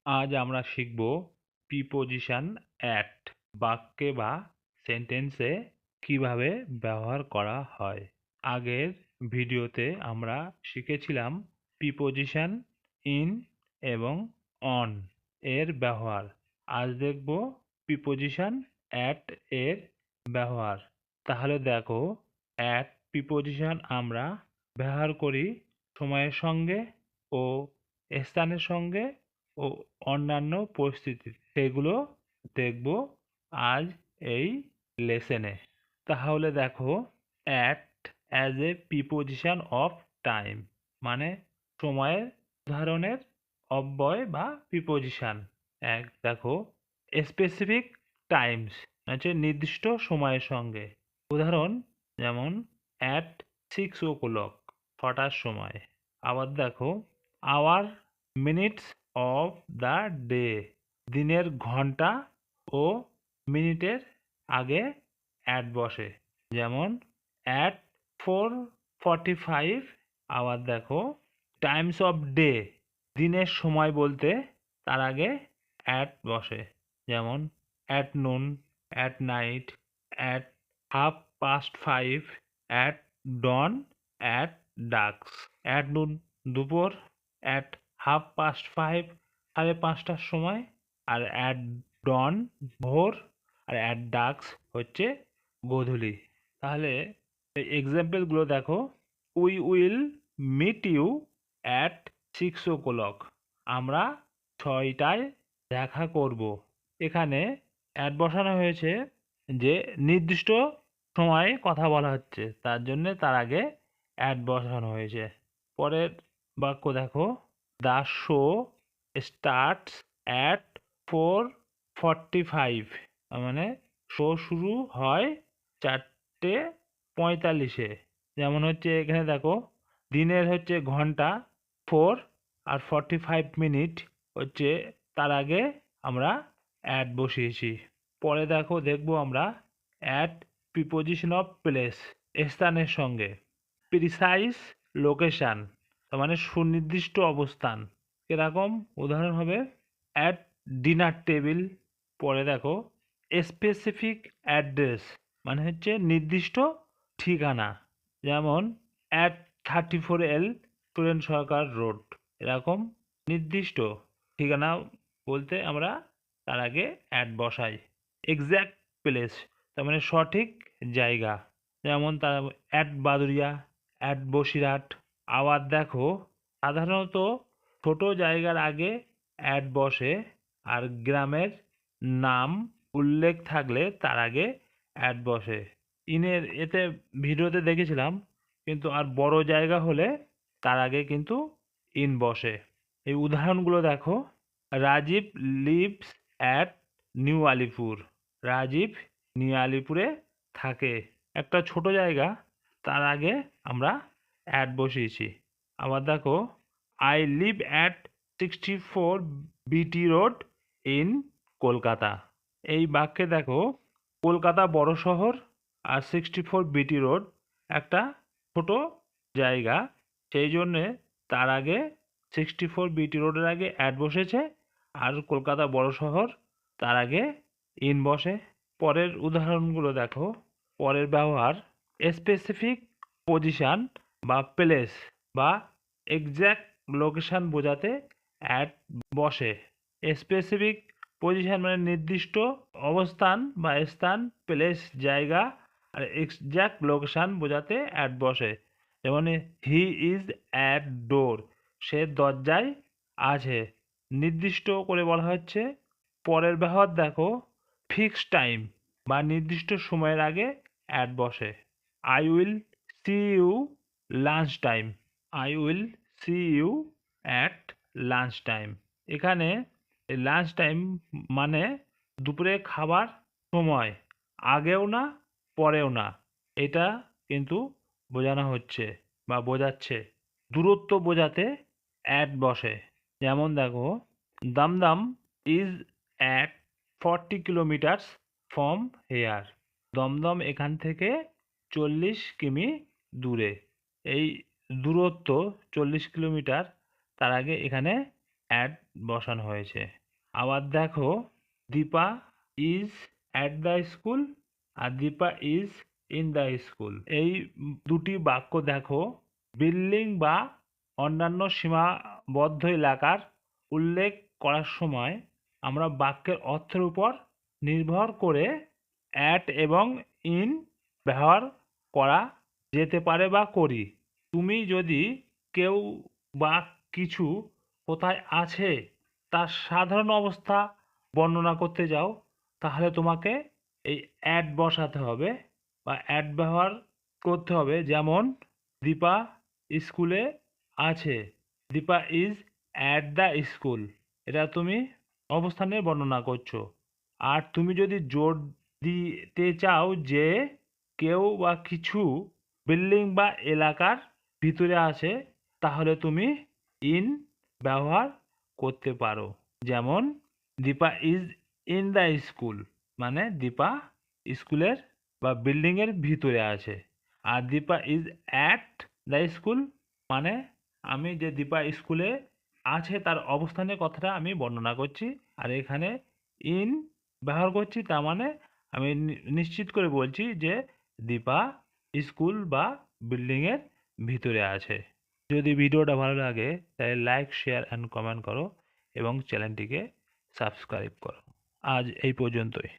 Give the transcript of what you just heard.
আজ আমরা শিখব প্রিপোজিশন অ্যাট বাক্যে বা সেন্টেন্সে কিভাবে ব্যবহার করা হয়। আগের ভিডিওতে আমরা শিখেছিলাম প্রিপোজিশন ইন এবং অন এর ব্যবহার। আজ দেখব প্রিপোজিশন অ্যাট এর ব্যবহার। তাহলে দেখো, অ্যাট প্রিপোজিশন আমরা ব্যবহার করি সময়ের সঙ্গে ও স্থানের সঙ্গে ও অন্যান্য পরিস্থিতি, সেগুলো দেখব আজ এই লেসনে। তাহলে দেখো, at as a preposition of time মানে সময়ের উদাহরণের অব্যয় বা প্রিপোজিশন। এক দেখো, স্পেসিফিক টাইমস হচ্ছে নির্দিষ্ট সময়ের সঙ্গে। উদাহরণ যেমন অ্যাট 6 o'clock, 6টার সময়। আবার দেখো, hour minutes of the day, দিনের ঘন্টা ও মিনিটের আগে অ্যাট বসে। যেমন অ্যাট 4:45। আবার দেখো, টাইমস অফ ডে, দিনের সময় বলতে তার আগে অ্যাট বসে। যেমন at noon, at night, at 5:30, at dawn, at dusk. At noon দুপুর, অ্যাট 5:30 5:30টার সময়, আর অ্যাট ডন ভোর, আর অ্যাট ডাস্ক হচ্ছে গোধূলি। তাহলে এই এক্সাম্পলগুলো দেখো, we will meet you at 6 o'clock, আমরা 6টায় দেখা করব। এখানে অ্যাট বসানো হয়েছে যে নির্দিষ্ট সময়ে কথা বলা হচ্ছে, তার জন্য তার আগে অ্যাট বসানো হয়েছে। পরের বাক্য দেখো, দ্য শো স্টার্টস অ্যাট 4:45, মানে শো শুরু হয় 4:45-এ। যেমন হচ্ছে এখানে দেখো, দিনের হচ্ছে ঘন্টা 4 আর 45 মিনিট হচ্ছে, তার আগে আমরা অ্যাট বসিয়েছি। পরে দেখবো আমরা অ্যাট প্রিপোজিশন অফ প্লেস, স্থানের সঙ্গে। প্রিসাইজ লোকেশন মানে সুনির্দিষ্ট অবস্থান। এরকম উদাহরণ হবে অ্যাট ডিনার টেবিল। পরে দেখো, স্পেসিফিক অ্যাড্রেস মানে হচ্ছে নির্দিষ্ট ঠিকানা। যেমন at 34L Suren Sarkar road, এরকম নির্দিষ্ট ঠিকানা বলতে আমরা তার আগে অ্যাট বসাই। এক্স্যাক্ট প্লেস তার মানে সঠিক জায়গা। যেমন তার অ্যাট বাদুরিয়া, অ্যাট বসিরহাট। আবার দেখো, সাধারণত ছোট জায়গার আগে অ্যাট বসে, আর গ্রামের নাম উল্লেখ থাকলে তার আগে অ্যাট বসে। ইনের এতে ভিডিওতে দেখেছিলাম, কিন্তু আর বড় জায়গা হলে তার আগে কিন্তু ইন বসে। এই উদাহরণগুলো দেখো, Rajiv lives at new Alipur, Rajiv new আলিপুরে থাকে। একটা ছোট জায়গা, তার আগে আমরা অ্যাট বসিয়েছি। আবার দেখো, I live at 64 BT road in Kolkata. এই বাক্যে দেখো, কলকাতা বড় শহর আর 64 BT রোড একটা ছোট জায়গা, সেই জন্যে তার আগে 64 BT রোডের আগে অ্যাট বসেছে, আর কলকাতা বড় শহর তার আগে ইন বসে। পরের উদাহরণগুলো দেখো, পরের ব্যবহার স্পেসিফিক পজিশন বা প্লেস বা এক্স্যাক্ট লোকেশন বোঝাতে অ্যাট বসে। স্পেসিফিক পজিশন মানে নির্দিষ্ট অবস্থান বা স্থান, প্লেস জায়গা, আর এক্স্যাক্ট লোকেশন বোঝাতে অ্যাট বসে। যেমন হি ইজ অ্যাট ডোর, সে দরজায় আছে, নির্দিষ্ট করে বলা হচ্ছে। পরের ব্যবহার দেখো, ফিক্সড টাইম বা নির্দিষ্ট সময়ের আগে অ্যাট বসে। I will see you lunch time, I will see you at lunch time. এখানে লাঞ্চ টাইম মানে দুপুরে খাবার সময়, আগেও না পরেও না, এটা কিন্তু বোঝানো হচ্ছে বা বোঝাচ্ছে। দূরত্ব বোঝাতে অ্যাট বসে। যেমন দেখো, Dum Dum is at 40 kilometres from here, Dum Dum এখান থেকে 40 কিমি দূরে। এই দূরত্ব 40 কিলোমিটার, তার আগে এখানে অ্যাট বসানো হয়েছে। আবার দেখো, Dipa is at the school আর Dipa is in the school. এই দুটি বাক্য দেখো, বিল্ডিং বা অন্যান্য সীমাবদ্ধ এলাকার উল্লেখ করার সময় আমরা বাক্যের অর্থের উপর নির্ভর করে অ্যাট এবং ইন ব্যবহার করা যেতে পারে বা করি। তুমি যদি কেউ বা কিছু কোথায় আছে তার সাধারণ অবস্থা বর্ণনা করতে যাও, তাহলে তোমাকে এই অ্যাট বসাতে হবে বা অ্যাট ব্যবহার করতে হবে। যেমন দীপা স্কুলে আছে, Dipa is at the school. এটা তুমি অবস্থানের বর্ণনা করছো। আর তুমি যদি জোর দিতে চাও যে কেউ বা কিছু বিল্ডিং বা এলাকার ভিতরে আছে, তাহলে তুমি ইন ব্যবহার করতে পারো। যেমন Dipa is in the school, মানে দীপা স্কুলের বা বিল্ডিং এর ভিতরে আছে। আর Dipa is at the school মানে আমি যে দীপা স্কুলে আছে তার অবস্থানের কথাটা আমি বর্ণনা করছি। আর এখানে ইন ব্যবহার করছি, তার মানে আমি নিশ্চিত করে বলছি যে দীপা স্কুল বা বিল্ডিং এর ভিতরে আছে। যদি ভিডিওটা ভালো লাগে তাহলে লাইক, শেয়ার অ্যান্ড কমেন্ট করো এবং চ্যানেলটিকে সাবস্ক্রাইব করো। আজ এই পর্যন্তই।